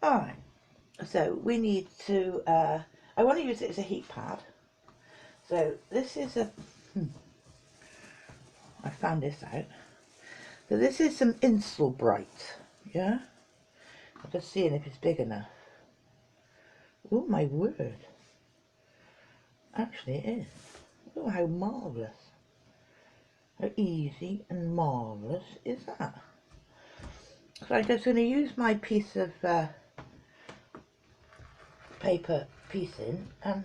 Alright, so we need to, I want to use it as a heat pad. So this is a, I found this out. So this is some Insulbright, yeah? I'm just seeing if it's big enough. Oh my word. Actually it is. Oh, how marvellous. How easy and marvellous is that? So I'm just going to use my piece of paper piecing and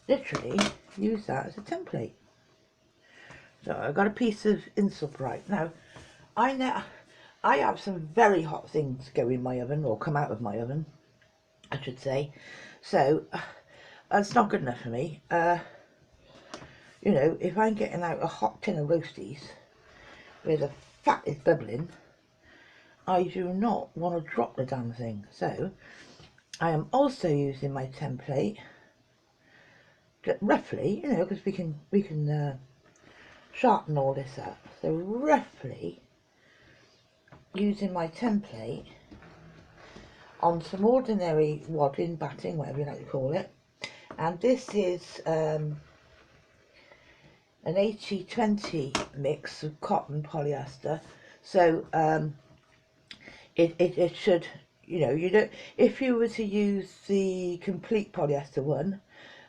literally use that as a template. So I've got a piece of Insulbright. Now, I have some very hot things go in my oven, or come out of my oven, I should say. So that's not good enough for me. You know, if I'm getting out a hot tin of roasties where the fat is bubbling, I do not want to drop the damn thing. So I am also using my template, roughly, you know, because we can sharpen all this up. So roughly using my template on some ordinary wadding, batting, whatever you like to call it. And this is an 80-20 mix of cotton polyester. So it should, you know, you don't, if you were to use the complete polyester one,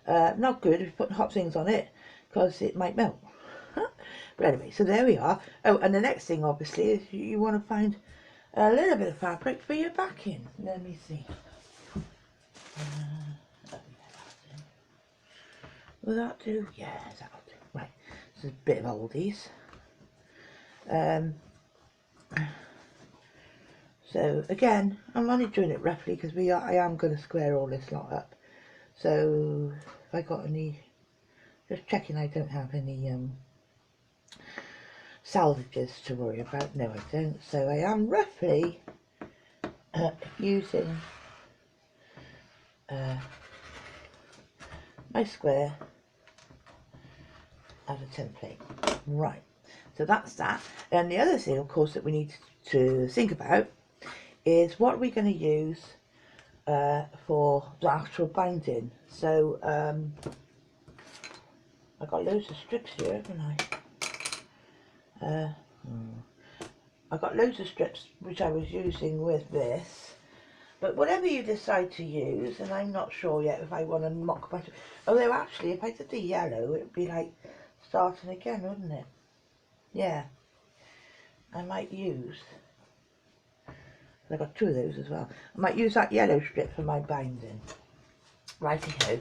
not good if you put hot things on it, because it might melt. But anyway, so there we are. Oh, and the next thing obviously is you want to find a little bit of fabric for your backing. Let me see. Will that do? Yes, that'll do. Right, this is a bit of oldies. So again, I'm only doing it roughly because I am going to square all this lot up. So if I got any, just checking I don't have any salvages to worry about. No, I don't. So I am roughly using my square as a template. Right, so that's that. And the other thing, of course, that we need to think about is what we're going to use for the actual binding. So I've got loads of strips here, haven't I? I've got loads of strips which I was using with this, but whatever you decide to use, and I'm not sure yet if I want to mock my, although actually if I did the yellow it would be like starting again, wouldn't it? Yeah, I might use, I've got two of those as well, I might use that yellow strip for my binding. Righty-ho,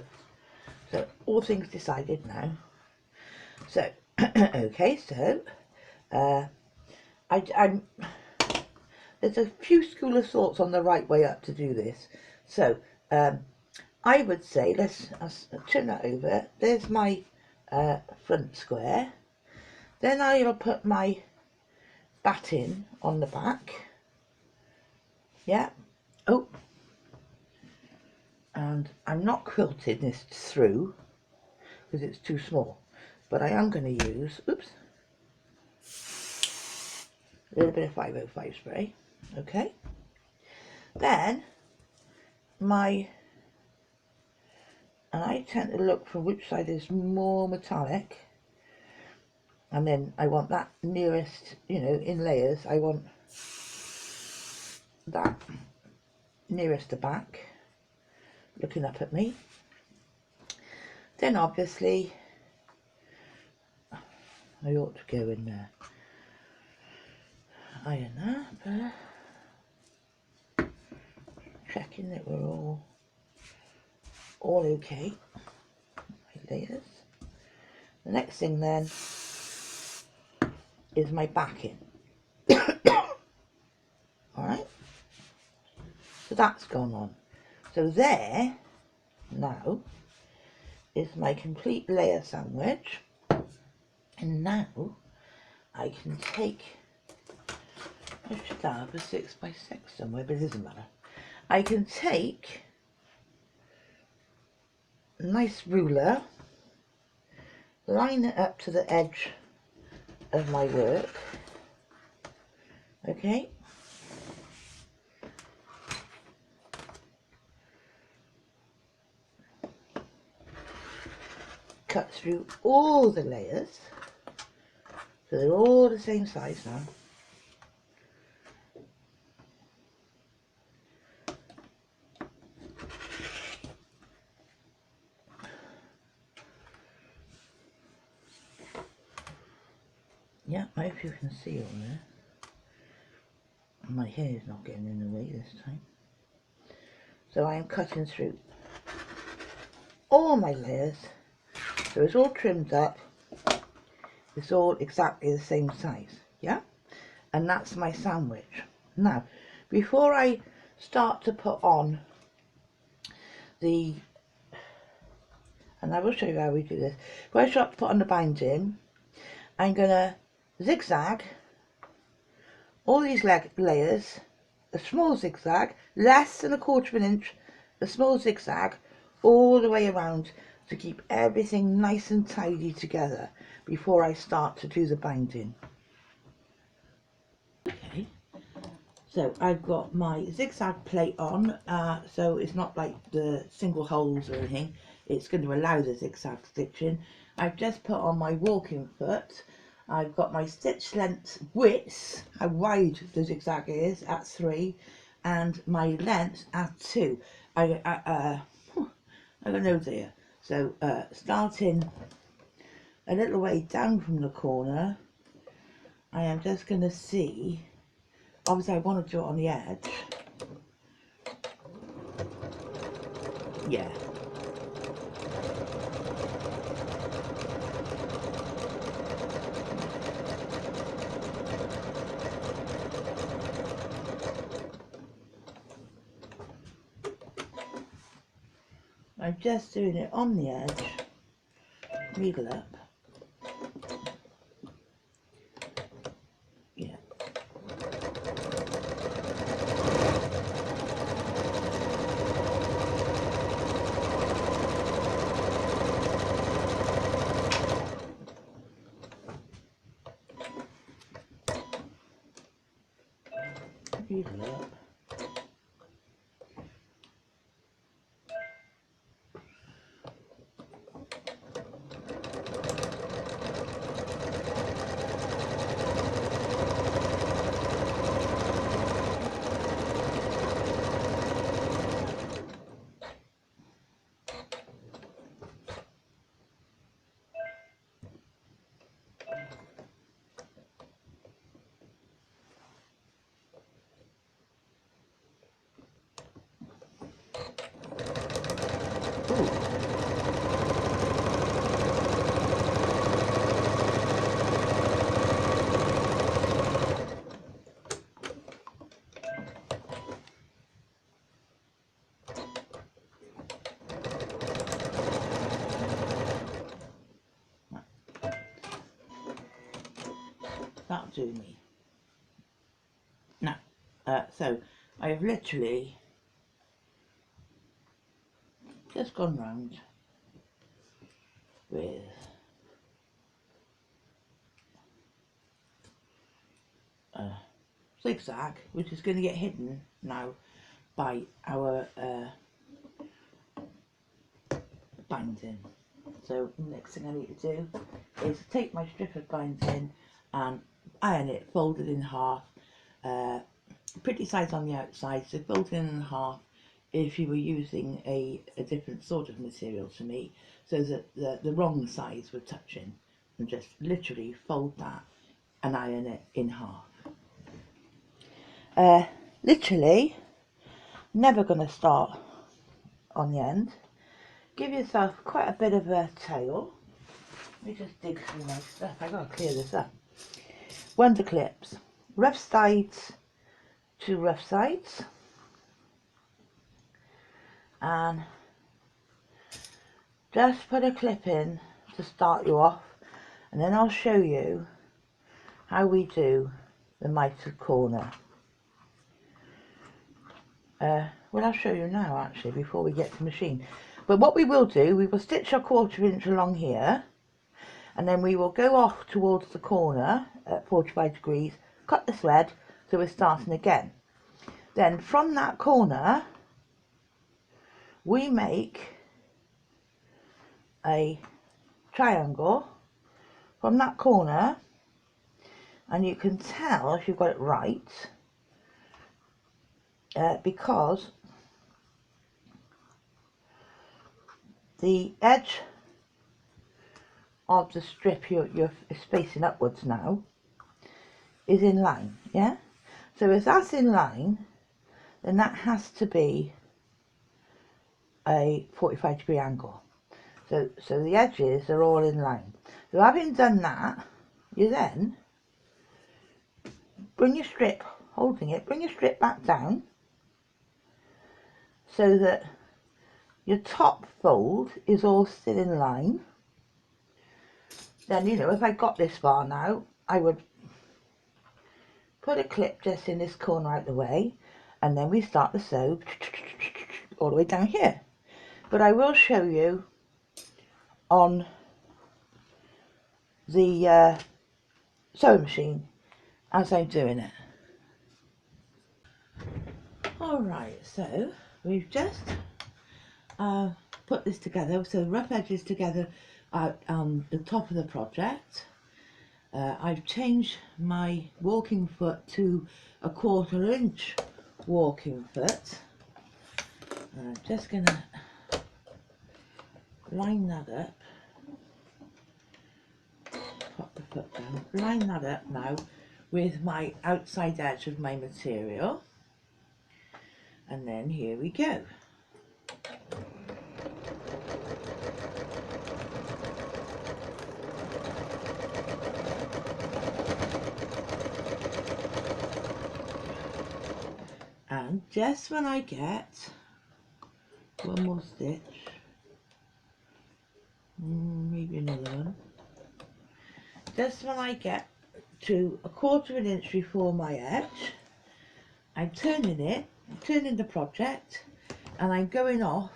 so all things decided now. So okay, so I'm there's a few school of thoughts on the right way up to do this. So I would say let's turn that over. There's my front square. Then I'll put my batting on the back. Yeah. Oh, and I'm not quilting this through because it's too small, but I am going to use, oops, a little bit of 505 spray. Okay, then and I tend to look for which side is more metallic, and then I want that nearest, you know, in layers, I want that nearest the back looking up at me. Then obviously I ought to go in there, iron that, checking that we're all okay. My layers. The next thing then is my backing. Alright, so that's gone on. So there now is my complete layer sandwich, and now I can take, I should have a 6x6 somewhere, but it doesn't matter. I can take a nice ruler, line it up to the edge of my work, okay, cut through all the layers, so they're all the same size now. Yeah, I hope you can see on there. My hair is not getting in the way this time. So I am cutting through all my layers, so it's all trimmed up, it's all exactly the same size, yeah? And that's my sandwich. Now, before I start to put on the, and I will show you how we do this, before I start to put on the binding, I'm going to zigzag all these layers, a small zigzag, less than 1/4 of an inch, a small zigzag all the way around to keep everything nice and tidy together before I start to do the binding. Okay, so I've got my zigzag plate on, so it's not like the single holes or anything, it's going to allow the zigzag stitching. I've just put on my walking foot. I've got my stitch length width, how wide the zigzag is, at 3, and my length at 2. I don't know there. So starting a little way down from the corner, I am just going to see, obviously I want to do it on the edge. Yeah. I'm just doing it on the edge, needle up. Yeah. Needle up. That'll do me. Now, so I have literally just gone round with a zigzag, which is going to get hidden now by our binding. So the next thing I need to do is take my strip of binding and iron it, fold it in half, pretty size on the outside, so fold it in half if you were using a different sort of material to me, so that the wrong sides were touching, and just literally fold that and iron it in half. Literally never going to start on the end. Give yourself quite a bit of a tail. Let me just dig through my stuff. I gotta clear this up. Wonder clips, rough sides to rough sides, and just put a clip in to start you off, and then I'll show you how we do the mitered corner. Well, I'll show you now actually before we get to machine. But what we will do, we will stitch our 1/4 inch along here, and then we will go off towards the corner at 45 degrees, cut the thread, so we're starting again. Then from that corner, we make a triangle from that corner, and you can tell if you've got it right because the edge of the strip you're facing upwards now is in line, yeah? So if that's in line, then that has to be a 45-degree angle. So the edges are all in line. So having done that, you then bring your strip, holding it, bring your strip back down so that your top fold is all still in line. Then, you know, if I got this far now, I would put a clip just in this corner out the way, and then we start the sew all the way down here. But I will show you on the sewing machine as I'm doing it. Alright, so we've just put this together, so the rough edges together on the top of the project. I've changed my walking foot to a 1/4 inch walking foot. I'm just going to line that up, pop the foot down, line that up now with my outside edge of my material, and then here we go. And just when I get one more stitch, maybe another one, just when I get to a 1/4 inch before my edge, I'm turning the project, and I'm going off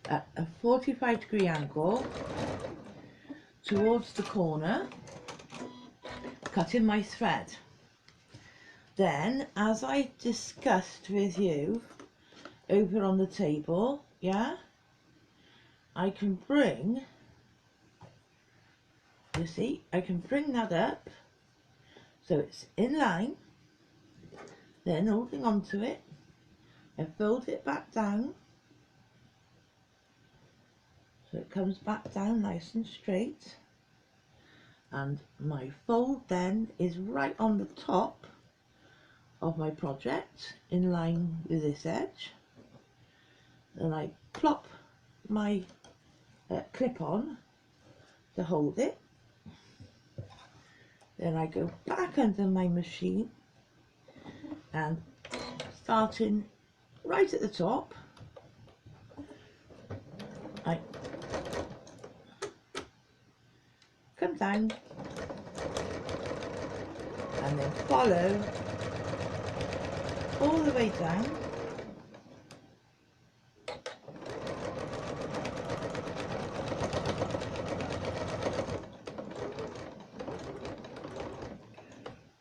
at a 45-degree angle towards the corner, cutting my thread. Then, as I discussed with you over on the table, yeah, I can bring, you see, I can bring that up so it's in line, then holding on to it, I fold it back down so it comes back down nice and straight, and my fold then is right on the top of my project in line with this edge. Then I plop my clip on to hold it. Then I go back under my machine and starting right at the top, I come down and then follow all the way down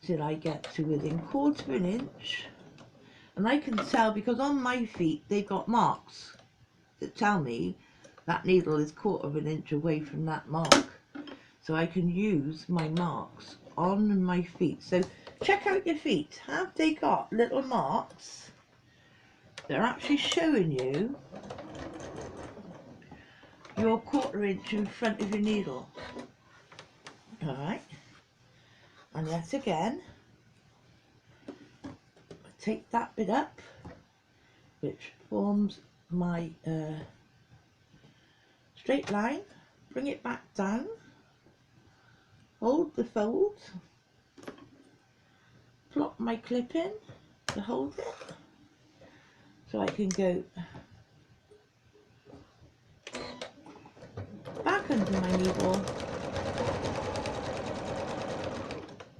till I get to within 1/4 inch, and I can tell because on my feet they've got marks that tell me that needle is 1/4 inch away from that mark, so I can use my marks on my feet. So check out your feet, have they got little marks? They're actually showing you your 1/4 inch in front of your needle. Alright, and yet again I take that bit up which forms my straight line, bring it back down, hold the fold, plop my clip in to hold it so I can go back under my needle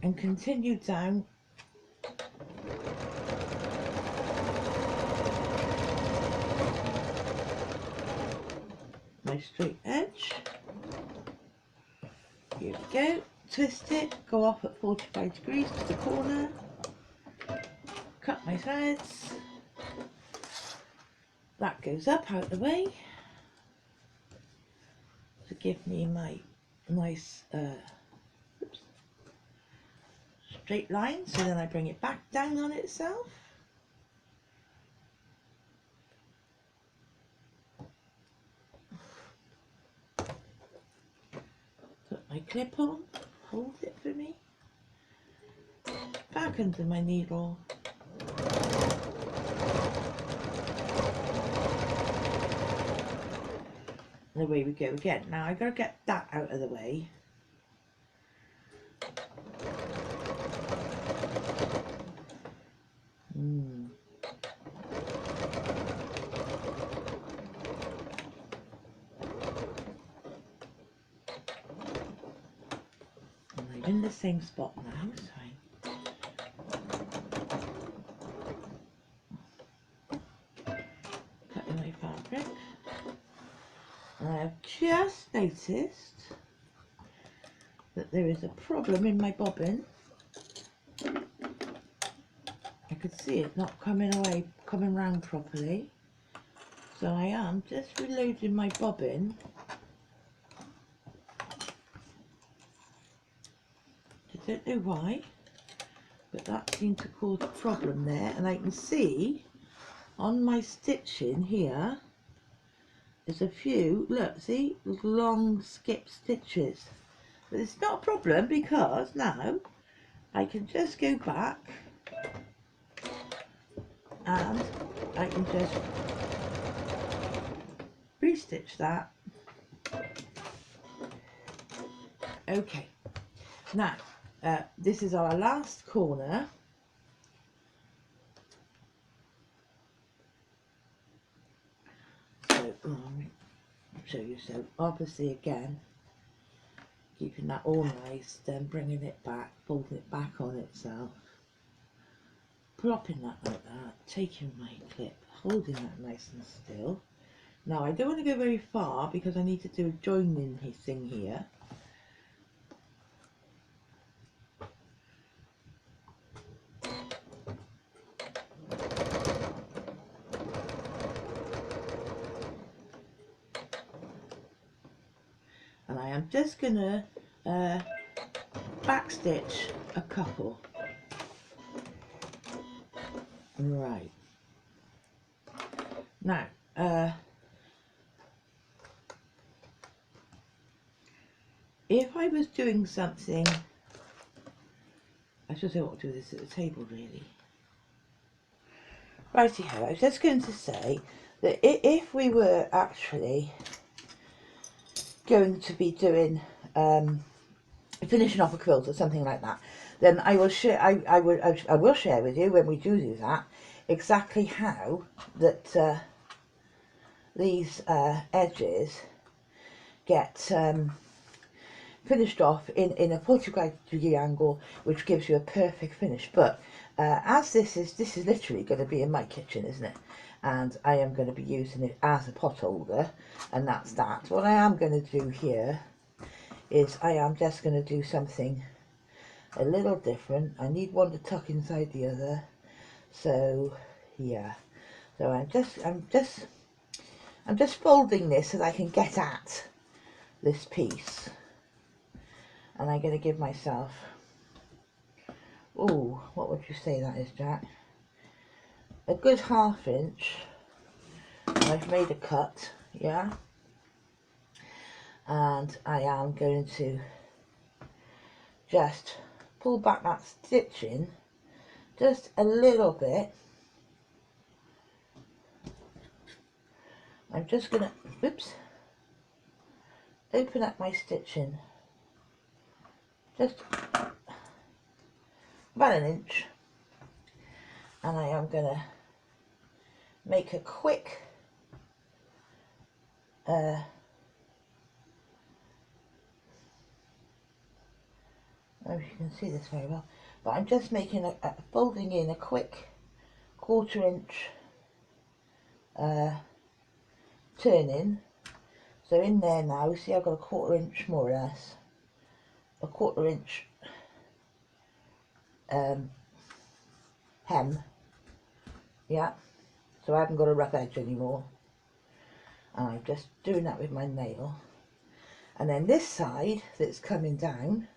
and continue down my straight edge. Here we go, twist it, go off at 45 degrees to the corner, cut my threads, that goes up out the way, so give me my nice straight line, so then I bring it back down on itself. Put my clip on, hold it for me, back under my needle. And away we go again. Now I gotta get that out of the way. And I'm in the same spot now, so cutting my fabric. And I've just noticed that there is a problem in my bobbin. I could see it not coming round properly. So I am just reloading my bobbin. I don't know why, but that seemed to cause a problem there. And I can see on my stitching here, there's a few, look, see, there's long skip stitches. But it's not a problem because now I can just go back and I can just restitch that. Okay, now this is our last corner. So I'll show you. So obviously again, keeping that all nice, then bringing it back, folding it back on itself, plopping that like that, taking my clip, holding that nice and still. Now I don't want to go very far because I need to do a joining thing here. And I am just going to backstitch a couple. Right. Now, if I was doing something, I should say what to do this at the table really. Righty-ho, I was just going to say that if we were actually going to be doing finishing off a quilt or something like that, then I will share. I will share with you when we do that exactly how that these edges get finished off in a 45-degree angle, which gives you a perfect finish. But as this is literally going to be in my kitchen, isn't it? And I am going to be using it as a pot holder, and that's that. What I am going to do here is I am just going to do something a little different. I need one to tuck inside the other, so yeah. So I'm just folding this so that I can get at this piece, and I'm going to give myself, oh, what would you say that is, Jack? A good 1/2 inch. I've made a cut, yeah, and I am going to just pull back that stitching just a little bit. I'm just going to, oops, open up my stitching just about 1 inch, and I am going to make a quick I don't know if you can see this very well, but I'm just making folding in a quick 1/4 inch turning. So in there now, see I've got a 1/4 inch more or less, a 1/4 inch hem, yeah, so I haven't got a rough edge anymore, and I'm just doing that with my nail. And then this side that's coming down,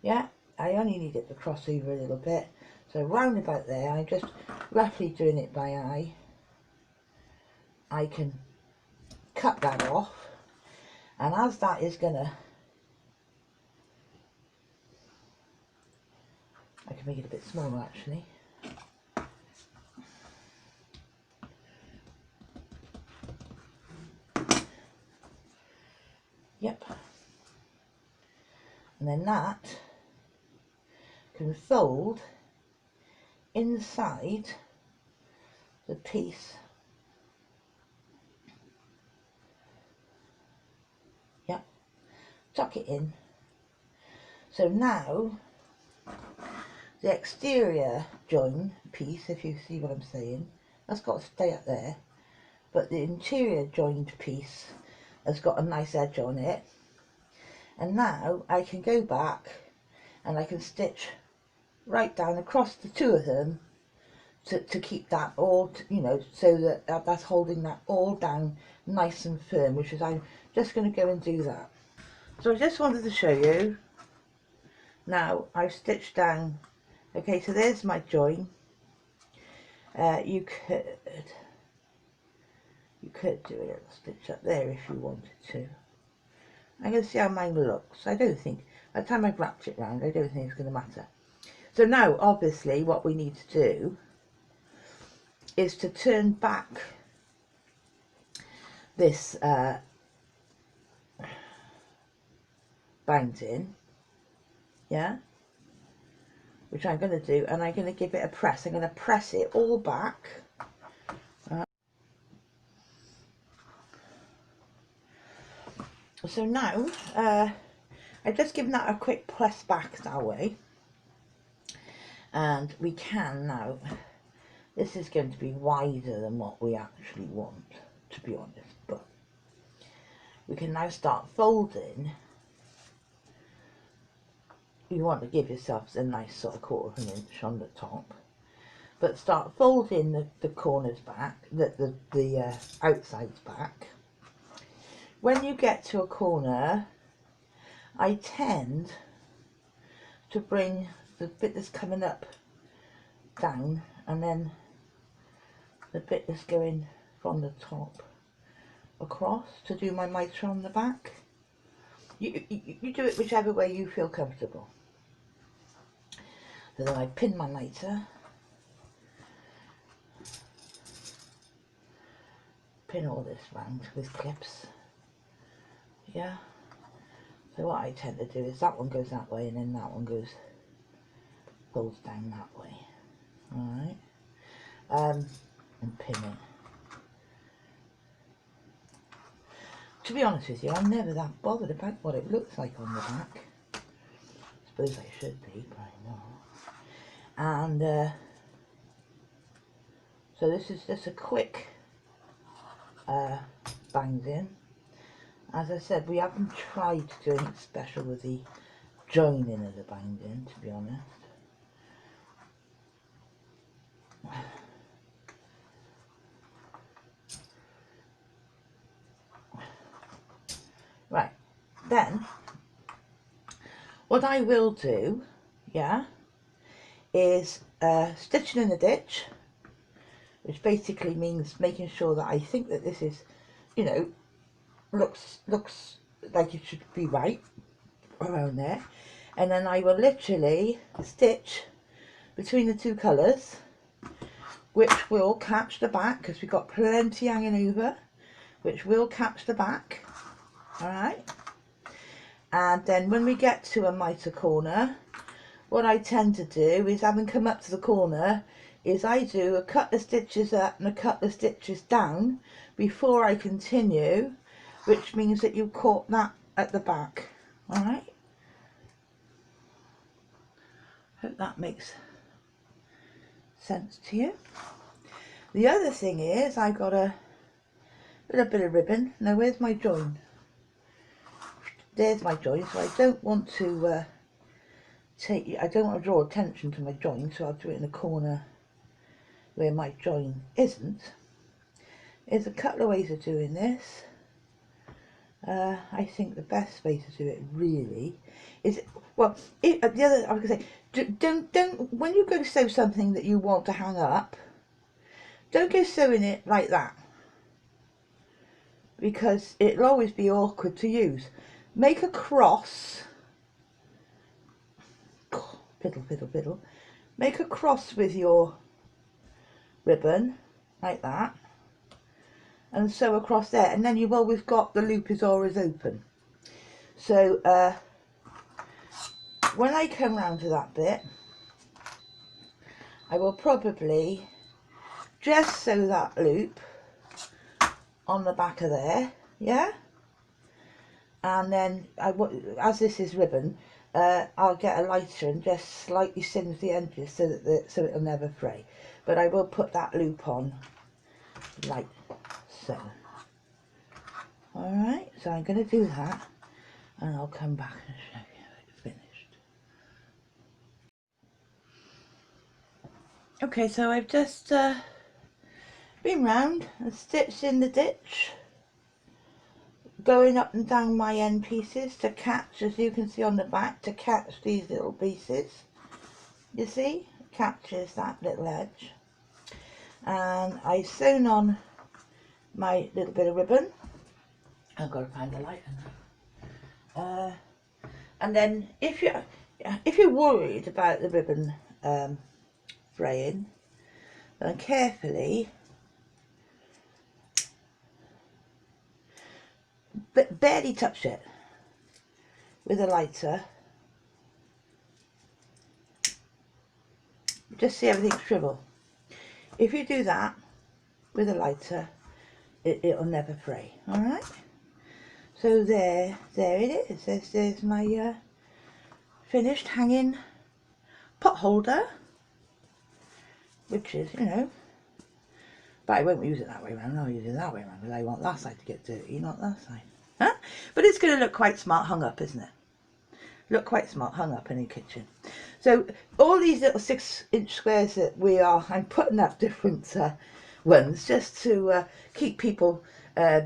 yeah, I only need it to cross over a little bit. So round about there, I'm just roughly doing it by eye. I can cut that off, and as that is gonna, I can make it a bit smaller actually. Yep. And then that can fold inside the piece. Yep. Tuck it in. So now the exterior join piece, if you see what I'm saying, that's got to stay up there. But the interior joined piece has got a nice edge on it. And now I can go back and I can stitch right down across the two of them to keep that all, you know, so that that's holding that all down nice and firm, which is, I'm just going to go and do that. So I just wanted to show you, now I've stitched down, okay, so there's my join. You could do a little stitch up there if you wanted to. I'm going to see how mine looks. I don't think, by the time I've wrapped it round, I don't think it's going to matter. So now, obviously, what we need to do is to turn back this binding, yeah, which I'm going to do, and I'm going to give it a press. I'm going to press it all back. So now, I've just given that a quick press back that way, and we can now, this is going to be wider than what we actually want, to be honest, but we can now start folding. You want to give yourselves a nice sort of 1/4 inch on the top, but start folding the corners back, the outsides back. When you get to a corner, I tend to bring the bit that's coming up down, and then the bit that's going from the top across to do my mitre on the back. You do it whichever way you feel comfortable. So then I pin my mitre, pin all this round with clips, yeah. So what I tend to do is that one goes that way, and then that one folds down that way, alright, and pin it. To be honest with you, I'm never that bothered about what it looks like on the back. I suppose I should be, but I'm not. And so this is just a quick binding. As I said, we haven't tried to do anything special with the joining of the binding, to be honest. Right, then what I will do, yeah, is stitching in the ditch, which basically means making sure that I think that this is, you know, looks like it should be right around there, and then I will literally stitch between the two colours, which will catch the back, because we've got plenty hanging over, which will catch the back, alright. And then when we get to a mitre corner, what I tend to do is, having come up to the corner, is I do a couple of stitches up and a couple of stitches down before I continue, which means that you caught that at the back, alright. Hope that makes sense to you. The other thing is, I got a little bit of ribbon. Now where's my join? There's my join, so I don't want to I don't want to draw attention to my join, so I'll do it in the corner where my join isn't. There's a couple of ways of doing this. I think the best way to do it really is, well, the other, I was going to say, don't, when you go to sew something that you want to hang up, don't go sewing it like that, because it'll always be awkward to use. Make a cross, fiddle, fiddle, fiddle, make a cross with your ribbon, like that, and sew across there, and then you've always got the loop is always open. So when I come round to that bit, I will probably just sew that loop on the back of there, yeah, and then as this is ribbon, I'll get a lighter and just slightly singe the edges so that so it'll never fray. But I will put that loop on like so. Alright, so I'm going to do that, and I'll come back and show you how it's finished. Okay, so I've just been round and stitched in the ditch, going up and down my end pieces to catch, as you can see on the back, to catch these little pieces. You see, it catches that little edge. And I've sewn on my little bit of ribbon. I've got to find the lighter now. And then if you're worried about the ribbon fraying, then carefully, but barely touch it with a lighter. Just see everything shrivel. If you do that with a lighter, it'll never fray. All right. So there it is. There's my finished hanging pot holder, which is, you know, but I won't use it that way around. I'll use it that way around because I want that side to get dirty, not that side. Huh? But it's going to look quite smart hung up, isn't it? Look quite smart hung up in the kitchen. So all these little 6-inch squares that I'm putting up different ones just to keep people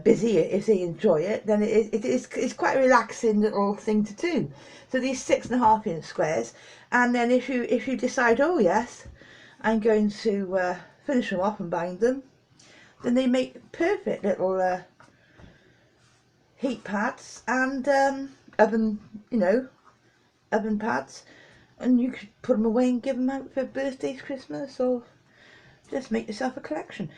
busy if they enjoy it. Then it's quite a relaxing little thing to do. So these 6.5-inch squares, and then if you decide, oh yes, I'm going to finish them off and bind them, then they make perfect little heat pads and oven, oven pads, and you could put them away and give them out for birthdays, Christmas, or just make yourself a collection.